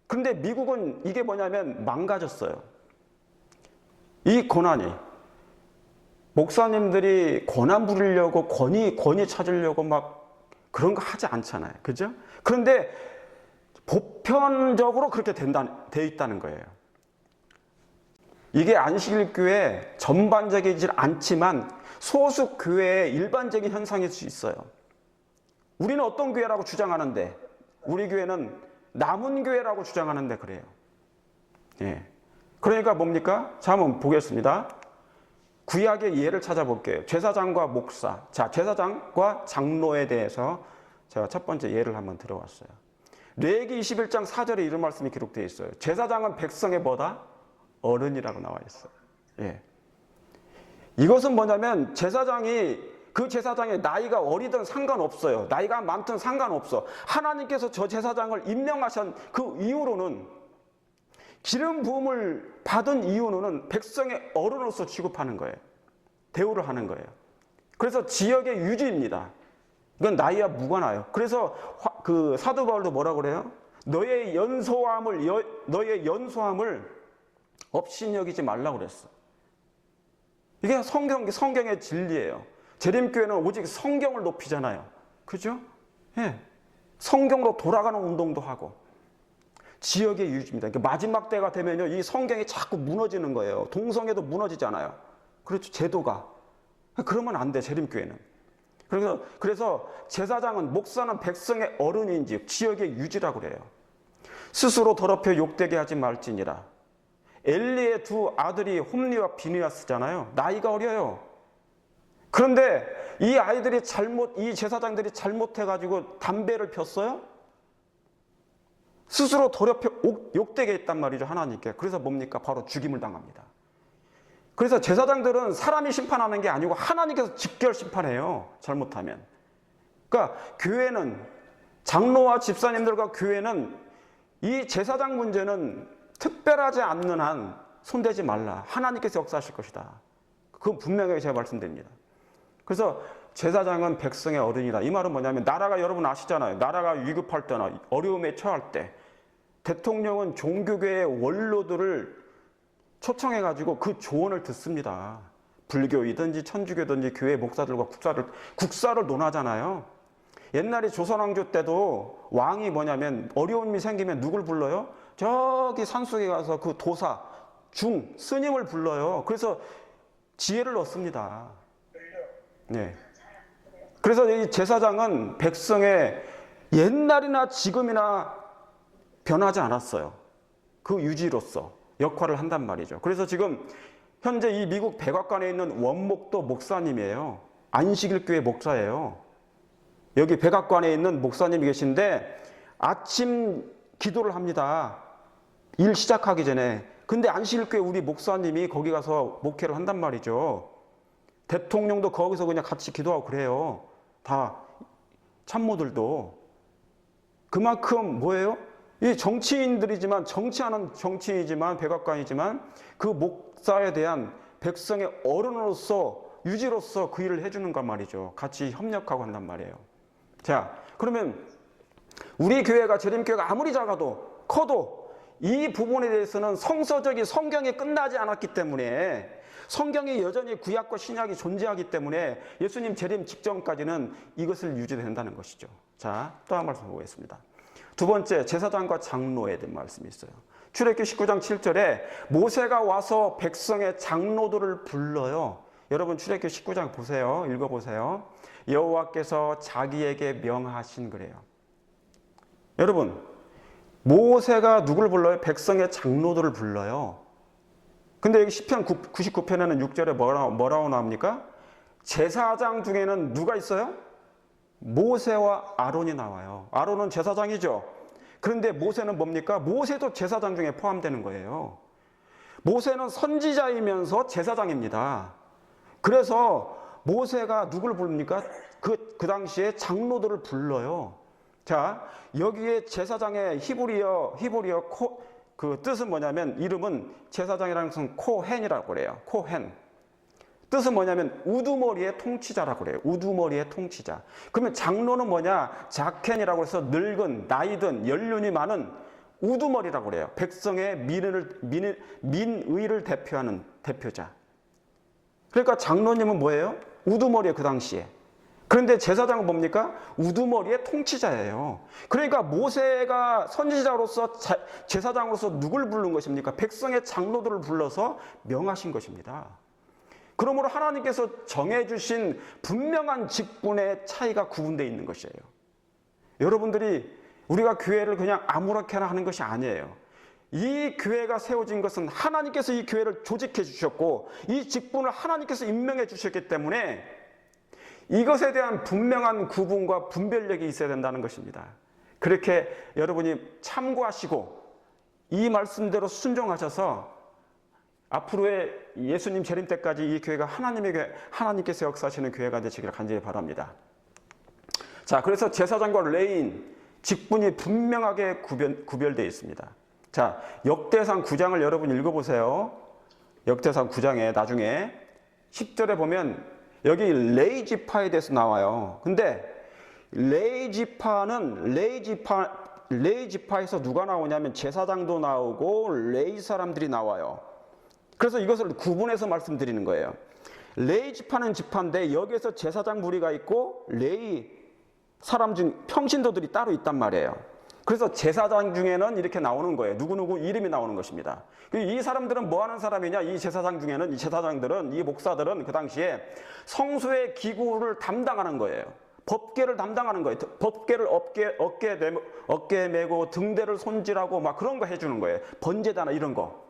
그런데 미국은 이게 뭐냐면 망가졌어요. 이 권한이 목사님들이 권한 부리려고 권위 찾으려고 막 그런 거 하지 않잖아요. 그죠? 그런데 보편적으로 그렇게 돼 있다는 거예요. 이게 안식일교회 전반적이지 않지만 소수 교회의 일반적인 현상일 수 있어요. 우리는 어떤 교회라고 주장하는데 우리 교회는 남은 교회라고 주장하는데 그래요. 그러니까 뭡니까? 자, 한번 보겠습니다. 구약의 예를 찾아볼게요. 제사장과 목사. 자, 제사장과 장로에 대해서 제가 첫 번째 예를 한번 들어왔어요. 레위기 21장 4절에 이런 말씀이 기록되어 있어요. 제사장은 백성의 뭐다? 어른이라고 나와 있어요. 이것은 뭐냐면 그 제사장의 나이가 어리든 상관없어요. 나이가 많든 상관없어. 하나님께서 저 제사장을 임명하신 그 이후로는, 기름 부음을 받은 이후로는 백성의 어른으로서 취급하는 거예요. 대우를 하는 거예요. 그래서 지역의 유지입니다. 이건 나이와 무관해요. 그래서 그 사도 바울도 뭐라고 그래요? 너의 연소함을 없이 여기지 말라고 그랬어. 이게 성경의 진리예요. 재림교회는 오직 성경을 높이잖아요. 그죠? 성경으로 돌아가는 운동도 하고 지역의 유지입니다. 그러니까 마지막 때가 되면요, 이 성경이 자꾸 무너지는 거예요. 동성애도 무너지잖아요. 그렇죠, 제도가. 그러면 안 돼, 재림교회는. 그래서 제사장은, 목사는 백성의 어른인지 지역의 유지라고 그래요. 스스로 더럽혀 욕되게 하지 말지니라. 엘리의 두 아들이 홈리와 비느하스잖아요. 나이가 어려요. 그런데 이 제사장들이 잘못해가지고 담배를 폈어요? 스스로 더럽혀 욕되게 했단 말이죠, 하나님께. 그래서 뭡니까? 바로 죽임을 당합니다. 그래서 제사장들은 사람이 심판하는 게 아니고 하나님께서 직결 심판해요, 잘못하면. 그러니까 교회는, 장로와 집사님들과 교회는 이 제사장 문제는 특별하지 않는 한 손대지 말라. 하나님께서 역사하실 것이다. 그건 분명하게 제가 말씀드립니다. 그래서 제사장은 백성의 어른이다. 이 말은 뭐냐면, 나라가, 여러분 아시잖아요. 나라가 위급할 때나 어려움에 처할 때 대통령은 종교계의 원로들을 초청해가지고 그 조언을 듣습니다. 불교이든지 천주교든지 교회 목사들과 국사를 논하잖아요. 옛날에 조선왕조 때도 왕이 뭐냐면 어려움이 생기면 누굴 불러요? 저기 산속에 가서 그 도사, 스님을 불러요. 그래서 지혜를 얻습니다. 그래서 이 제사장은 백성의 옛날이나 지금이나 변하지 않았어요. 그 유지로서. 역할을 한단 말이죠. 그래서 지금 현재 이 미국 백악관에 있는 원목도 목사님이에요. 안식일교회 목사예요. 여기 백악관에 있는 목사님이 계신데 아침 기도를 합니다. 일 시작하기 전에. 근데 안식일교회 우리 목사님이 거기 가서 목회를 한단 말이죠. 대통령도 거기서 그냥 같이 기도하고 그래요. 다 참모들도. 그만큼 뭐예요? 이 정치인들이지만, 정치하는 정치인이지만, 백악관이지만 그 목사에 대한 백성의 어른으로서, 유지로서 그 일을 해주는 거 말이죠. 같이 협력하고 한단 말이에요. 자, 그러면 우리 교회가, 재림교회가 아무리 작아도, 커도 이 부분에 대해서는 성서적인 성경이 끝나지 않았기 때문에, 성경이 여전히 구약과 신약이 존재하기 때문에 예수님 재림 직전까지는 이것을 유지된다는 것이죠. 자, 또 한 말씀 보겠습니다. 두 번째, 제사장과 장로에 대한 말씀이 있어요. 출애굽기 19장 7절에 모세가 와서 백성의 장로들을 불러요. 여러분 출애굽기 19장 보세요. 읽어보세요. 여호와께서 자기에게 명하신 그래요. 여러분, 모세가 누구를 불러요? 백성의 장로들을 불러요. 근데 여기 시편 99편에는 6절에 뭐라고 나옵니까? 제사장 중에는 누가 있어요? 모세와 아론이 나와요. 아론은 제사장이죠. 그런데 모세는 뭡니까? 모세도 제사장 중에 포함되는 거예요. 모세는 선지자이면서 제사장입니다. 그래서 모세가 누구를 부릅니까? 그 당시에 장로들을 불러요. 자, 여기에 제사장의 히브리어 그 뜻은 뭐냐면, 이름은 제사장이라는 것은 코헨이라고 그래요. 코헨. 뜻은 뭐냐면 우두머리의 통치자라고 그래요. 우두머리의 통치자. 그러면 장로는 뭐냐? 자켄이라고 해서 늙은, 나이든 연륜이 많은 우두머리라고 그래요. 백성의 민의를 대표하는 대표자. 그러니까 장로님은 뭐예요? 우두머리에 그 당시에. 그런데 제사장은 뭡니까? 우두머리의 통치자예요. 그러니까 모세가 선지자로서 제사장으로서 누굴 부른 것입니까? 백성의 장로들을 불러서 명하신 것입니다. 그러므로 하나님께서 정해주신 분명한 직분의 차이가 구분되어 있는 것이에요. 여러분들이 우리가 교회를 그냥 아무렇게나 하는 것이 아니에요. 이 교회가 세워진 것은 하나님께서 이 교회를 조직해 주셨고 이 직분을 하나님께서 임명해 주셨기 때문에 이것에 대한 분명한 구분과 분별력이 있어야 된다는 것입니다. 그렇게 여러분이 참고하시고 이 말씀대로 앞으로의 예수님 재림 때까지 이 교회가 하나님께서 역사하시는 교회가 되시기를 간절히 바랍니다. 자, 그래서 제사장과 레위인 직분이 분명하게 구별되어 있습니다. 자, 역대상 9장을 여러분 읽어보세요. 역대상 9장에 나중에 10절에 보면 여기 레위 지파에 대해서 나와요. 근데 레위 지파에서 누가 나오냐면 제사장도 나오고 레위 사람들이 나와요. 그래서 이것을 구분해서 말씀드리는 거예요. 레위 지파는 지파인데 여기에서 제사장 무리가 있고 레위 사람 중 평신도들이 따로 있단 말이에요. 그래서 제사장 중에는 이렇게 나오는 거예요. 누구누구 이름이 나오는 것입니다. 이 사람들은 뭐 하는 사람이냐? 이 제사장 중에는, 이 제사장들은, 이 목사들은 그 당시에 성소의 기구를 담당하는 거예요. 법궤를 담당하는 거예요. 법궤를 어깨에 메고 등대를 손질하고 막 그런 거 해주는 거예요. 번제다나 이런 거.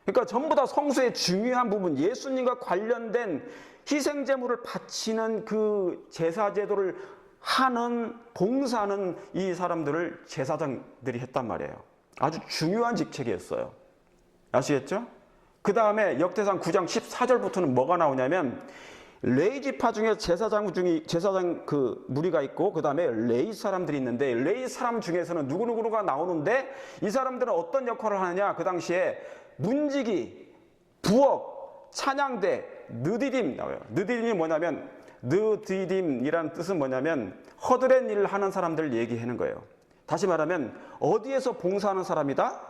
그러니까 전부 다 성수의 중요한 부분, 예수님과 관련된 희생제물을 바치는 그 제사제도를 하는, 봉사하는 이 사람들을 제사장들이 했단 말이에요. 아주 중요한 직책이었어요. 아시겠죠? 그 다음에 역대상 9장 14절부터는 뭐가 나오냐면 레위 지파 중에 제사장 그 무리가 있고 그 다음에 레위 사람들이 있는데 레위 사람 중에서는 누구누구가 나오는데 이 사람들은 어떤 역할을 하느냐? 그 당시에 문지기, 부엌, 찬양대, 느디딤 나와요. 느디딤이 뭐냐면 느디딤이라는 뜻은 뭐냐면 허드렛 일을 하는 사람들을 얘기하는 거예요. 다시 말하면 어디에서 봉사하는 사람이다?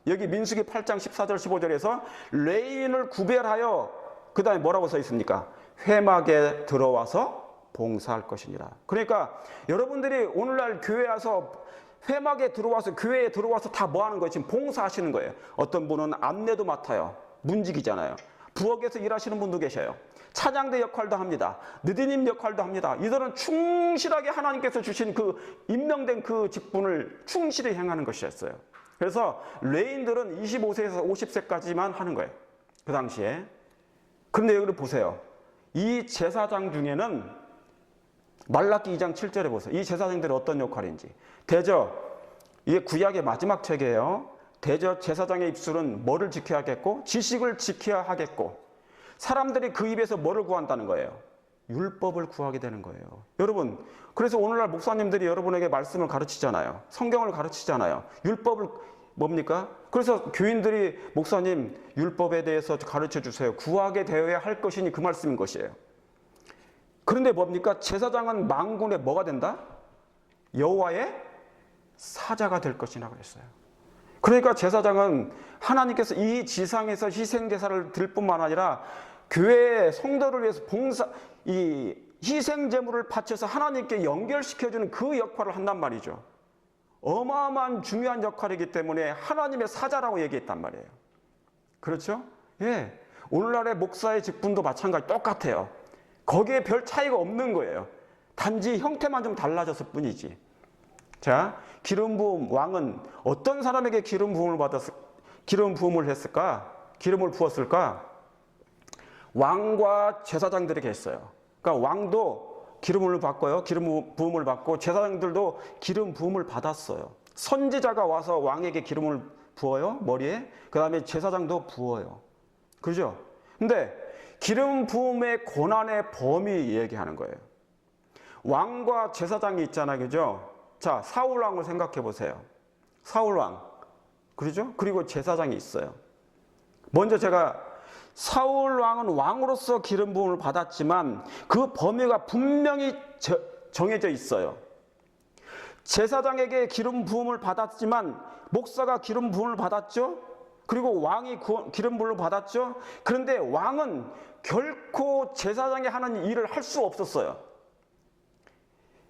여기 민수기 8장 14절 15절에서 레위인을 구별하여 그 다음에 뭐라고 써 있습니까? 회막에 들어와서 봉사할 것이니라. 그러니까 여러분들이 오늘날 교회에 와서 회막에 들어와서 교회에 들어와서 다 뭐 하는 거예요? 지금 봉사하시는 거예요. 어떤 분은 안내도 맡아요. 문직이잖아요. 부엌에서 일하시는 분도 계셔요. 찬양대 역할도 합니다. 느디님 역할도 합니다. 이들은 충실하게 하나님께서 주신 그 임명된 그 직분을 충실히 행하는 것이었어요. 그래서 레인들은 25세에서 50세까지만 하는 거예요. 그 당시에. 그런데 여기를 보세요. 이 제사장 중에는 말라기 2장 7절에 보세요. 이 제사장들이 어떤 역할인지. 대저, 이게 구약의 마지막 책이에요. 대저 제사장의 입술은 뭐를 지켜야 하겠고 지식을 지켜야 하겠고 사람들이 그 입에서 뭐를 구한다는 거예요? 율법을 구하게 되는 거예요. 여러분, 그래서 오늘날 목사님들이 여러분에게 말씀을 가르치잖아요. 성경을 가르치잖아요. 율법을 뭡니까? 그래서 교인들이 목사님 율법에 대해서 가르쳐 주세요. 구하게 되어야 할 것이니 그 말씀인 것이에요. 그런데 뭡니까? 제사장은 만군의 뭐가 된다? 여호와의 사자가 될 것이나 그랬어요. 그러니까 제사장은 하나님께서 이 지상에서 희생 제사를 드릴 뿐만 아니라 교회의 성도를 위해서 이 희생 제물을 바쳐서 하나님께 연결시켜주는 그 역할을 한단 말이죠. 어마어마한 중요한 역할이기 때문에 하나님의 사자라고 얘기했단 말이에요. 그렇죠? 예. 오늘날의 목사의 직분도 마찬가지 똑같아요. 거기에 별 차이가 없는 거예요. 단지 형태만 좀 달라졌을 뿐이지. 자, 기름 부음 왕은 어떤 사람에게 기름 부음을 했을까? 기름을 부었을까? 왕과 제사장들에게 했어요. 그러니까 왕도 기름을 받고요. 기름 부음을 받고 제사장들도 기름 부음을 받았어요. 선지자가 와서 왕에게 기름을 부어요. 머리에. 그 다음에 제사장도 부어요. 그죠? 근데 기름 부음의 고난의 범위 얘기하는 거예요. 왕과 제사장이 있잖아요. 그죠? 자, 사울 왕을 생각해 보세요. 사울 왕. 그러죠? 그리고 제사장이 있어요. 먼저 제가 사울 왕은 왕으로서 기름 부음을 받았지만 그 범위가 분명히 정해져 있어요. 제사장에게 기름 부음을 받았지만 목사가 기름 부음을 받았죠. 그리고 왕이 기름 부음을 받았죠. 그런데 왕은 결코 제사장이 하는 일을 할 수 없었어요.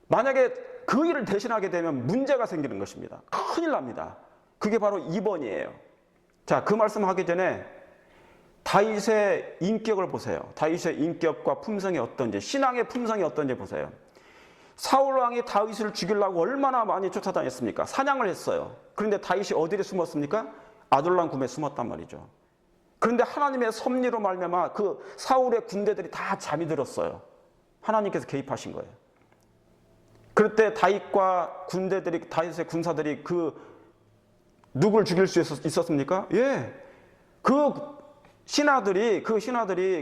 만약에 그 일을 대신하게 되면 문제가 생기는 것입니다. 큰일 납니다. 그게 바로 2번이에요. 자, 그 말씀하기 전에 다윗의 인격을 보세요. 다윗의 인격과 품성이 어떤지, 신앙의 품성이 어떤지 보세요. 사울 왕이 다윗을 죽이려고 얼마나 많이 쫓아다녔습니까? 사냥을 했어요. 그런데 다윗이 어디에 숨었습니까? 아둘람 굼에 숨었단 말이죠. 그런데 하나님의 섭리로 말미암아 그 사울의 군대들이 다 잠이 들었어요. 하나님께서 개입하신 거예요. 그럴 때 다윗과 군대들이, 다윗의 군사들이 누굴 죽일 수 있었습니까? 예. 그 신하들이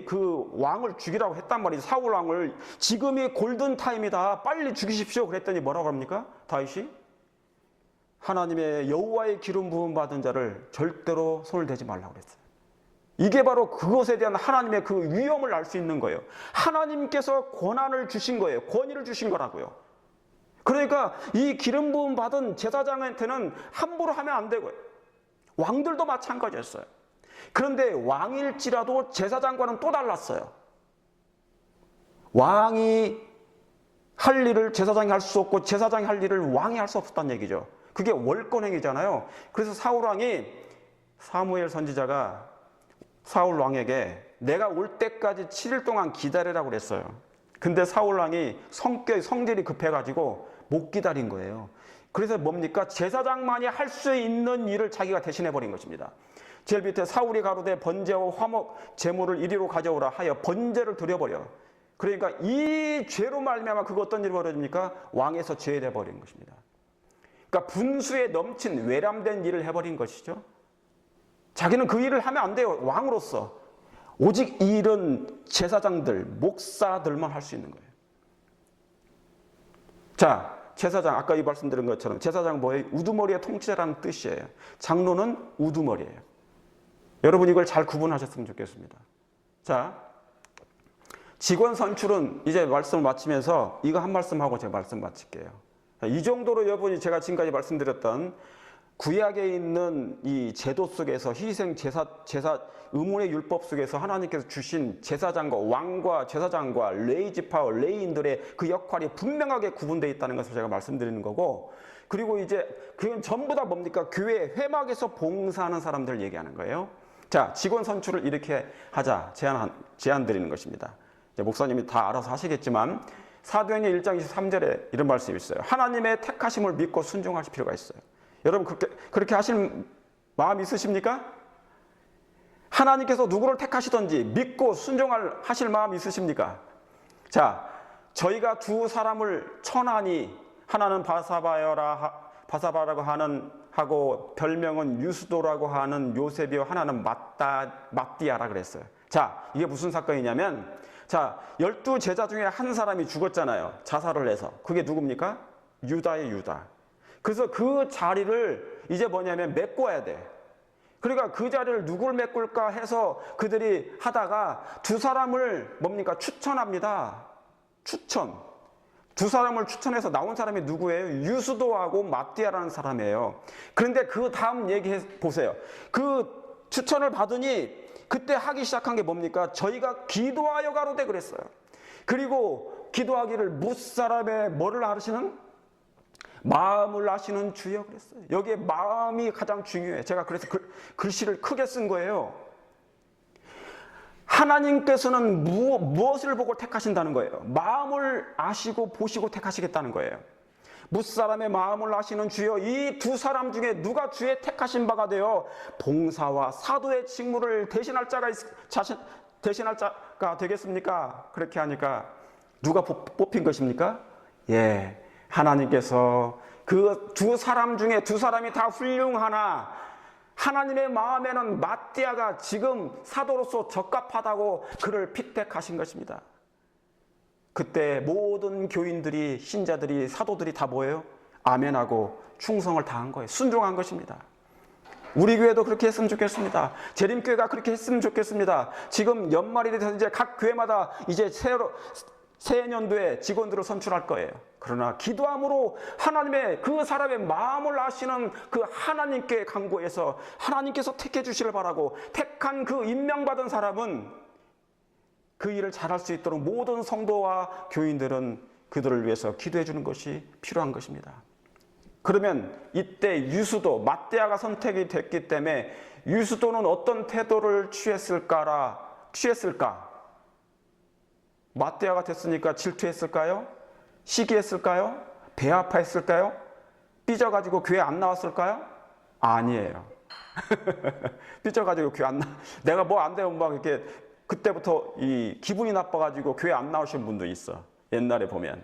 그 왕을 죽이라고 했단 말이죠. 사울 왕을. 지금이 골든 타임이다. 빨리 죽이십시오. 그랬더니 뭐라고 합니까? 다윗이 하나님의 여호와의 기름 부음 받은 자를 절대로 손을 대지 말라고 그랬어요. 이게 바로 그것에 대한 하나님의 그 위엄을 알 수 있는 거예요. 하나님께서 권한을 주신 거예요. 권위를 주신 거라고요. 그러니까 이 기름 부음 받은 제사장한테는 함부로 하면 안 되고요. 왕들도 마찬가지였어요. 그런데 왕일지라도 제사장과는 또 달랐어요. 왕이 할 일을 제사장이 할 수 없고 제사장이 할 일을 왕이 할 수 없었다는 얘기죠. 그게 월권행위잖아요. 그래서 사울 왕이, 사무엘 선지자가 사울 왕에게 내가 올 때까지 7일 동안 기다리라고 그랬어요. 근데 사울 왕이 성질이 급해가지고 못 기다린 거예요. 그래서 뭡니까? 제사장만이 할 수 있는 일을 자기가 대신해버린 것입니다. 제일 밑에 사울이 가로되 번제와 화목 제물을 이리로 가져오라 하여 번제를 드려버려. 그러니까 이 죄로 말미암아 그거 어떤 일이 벌어집니까? 왕에서 죄돼 버린 것입니다. 그러니까 분수에 넘친 외람된 일을 해버린 것이죠. 자기는 그 일을 하면 안 돼요. 왕으로서. 오직 이 일은 제사장들, 목사들만 할 수 있는 거예요. 자, 제사장, 아까 이 말씀드린 것처럼 제사장 뭐예요? 우두머리의 통치자라는 뜻이에요. 장로는 우두머리예요. 여러분 이걸 잘 구분하셨으면 좋겠습니다. 자, 직원 선출은 이제 말씀을 마치면서 이거 한 말씀 하고 제가 말씀 마칠게요. 이 정도로 여러분이 제가 지금까지 말씀드렸던 구약에 있는 이 제도 속에서 희생 제사 의문의 율법 속에서 하나님께서 주신 제사장과 왕과 제사장과 레위 지파 레위인들의 그 역할이 분명하게 구분되어 있다는 것을 제가 말씀드리는 거고, 그리고 이제 그건 전부 다 뭡니까? 교회 회막에서 봉사하는 사람들 얘기하는 거예요. 자, 직원 선출을 이렇게 하자 제안 드리는 것입니다. 이제 목사님이 다 알아서 하시겠지만 사도행전 1장 23절에 이런 말씀이 있어요. 하나님의 택하심을 믿고 순종하실 필요가 있어요. 여러분 그렇게 하실 마음 있으십니까? 하나님께서 누구를 택하시든지 믿고 하실 마음 있으십니까? 자, 저희가 두 사람을 천하니 하나는 바사바라고 하고 별명은 유스도라고 하는 요셉이요, 하나는 mat디아라 그랬어요. 자, 이게 무슨 사건이냐면, 자, 12제자 중에 한 사람이 죽었잖아요. 자살을 해서. 그게 누굽니까? 유다의 유다. 그래서 그 자리를 이제 뭐냐면 메꿔야 돼. 그러니까 그 자리를 누굴 메꿀까 해서 그들이 하다가 두 사람을 뭡니까? 추천합니다. 추천. 두 사람을 추천해서 나온 사람이 누구예요? 유스도하고 mat디아라는 사람이에요. 그런데 그 다음 얘기해 보세요. 그 추천을 받으니 그때 하기 시작한 게 뭡니까? 저희가 기도하여 가로되 그랬어요. 그리고 기도하기를 무사람의 뭐를 아시는? 마음을 아시는 주여 그랬어요. 여기에 마음이 가장 중요해. 제가 그래서 글씨를 크게 쓴 거예요. 하나님께서는 무엇을 보고 택하신다는 거예요? 마음을 아시고 보시고 택하시겠다는 거예요. 무사람의 마음을 아시는 주여, 이 두 사람 중에 누가 주의 택하신 바가 되어 봉사와 사도의 직무를 대신할 자가 되겠습니까? 그렇게 하니까 누가 뽑힌 것입니까? 예, 하나님께서 그 두 사람 중에 두 사람이 다 훌륭하나 하나님의 마음에는 mat디아가 지금 사도로서 적합하다고 그를 픽택하신 것입니다. 그때 모든 교인들이, 신자들이, 사도들이 다 뭐예요? 아멘하고 충성을 다한 거예요. 순종한 것입니다. 우리 교회도 그렇게 했으면 좋겠습니다. 재림교회가 그렇게 했으면 좋겠습니다. 지금 연말이 돼서 이제 각 교회마다 이제 새 년도에 직원들을 선출할 거예요. 그러나 기도함으로 하나님의 그 사람의 마음을 아시는 그 하나님께 간구해서 하나님께서 택해 주시길 바라고, 택한 그 임명받은 사람은 그 일을 잘할 수 있도록 모든 성도와 교인들은 그들을 위해서 기도해 주는 것이 필요한 것입니다. 그러면 이때 유스도, mat디아가 선택이 됐기 때문에 유스도는 어떤 태도를 취했을까? mat디아가 됐으니까 질투했을까요? 시기했을까요? 배 아파했을까요? 삐져가지고 교회 안 나왔을까요? 아니에요. 삐져가지고 교회 안 내가 뭐 안 되면 막 이렇게 그때부터 이 기분이 나빠가지고 교회 안 나오신 분도 있어. 옛날에 보면.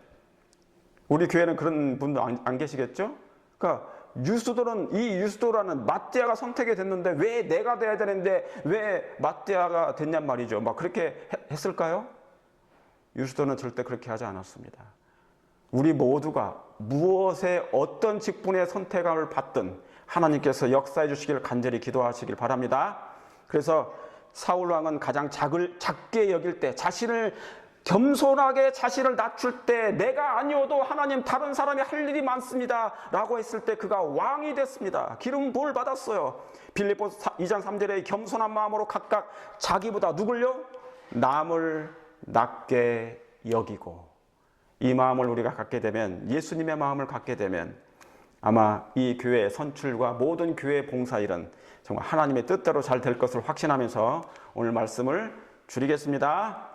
우리 교회는 그런 분도 안 계시겠죠? 그러니까 이 유스도라는 mat디아가 선택이 됐는데 왜 내가 돼야 되는데 왜 mat디아가 됐냔 말이죠. 막 그렇게 했을까요? 유스도는 절대 그렇게 하지 않았습니다. 우리 모두가 무엇에 어떤 직분의 선택을 받든 하나님께서 역사해 주시기를 간절히 기도하시길 바랍니다. 그래서 사울 왕은 가장 작게 여길 때, 겸손하게 자신을 낮출 때, 내가 아니어도 하나님 다른 사람이 할 일이 많습니다 라고 했을 때 그가 왕이 됐습니다. 기름 부을 받았어요. 빌립보서 2장 3절에 겸손한 마음으로 각각 자기보다 누굴요? 남을 낮게 여기고, 이 마음을 우리가 갖게 되면, 예수님의 마음을 갖게 되면 아마 이 교회의 선출과 모든 교회의 봉사일은 정말 하나님의 뜻대로 잘 될 것을 확신하면서 오늘 말씀을 줄이겠습니다.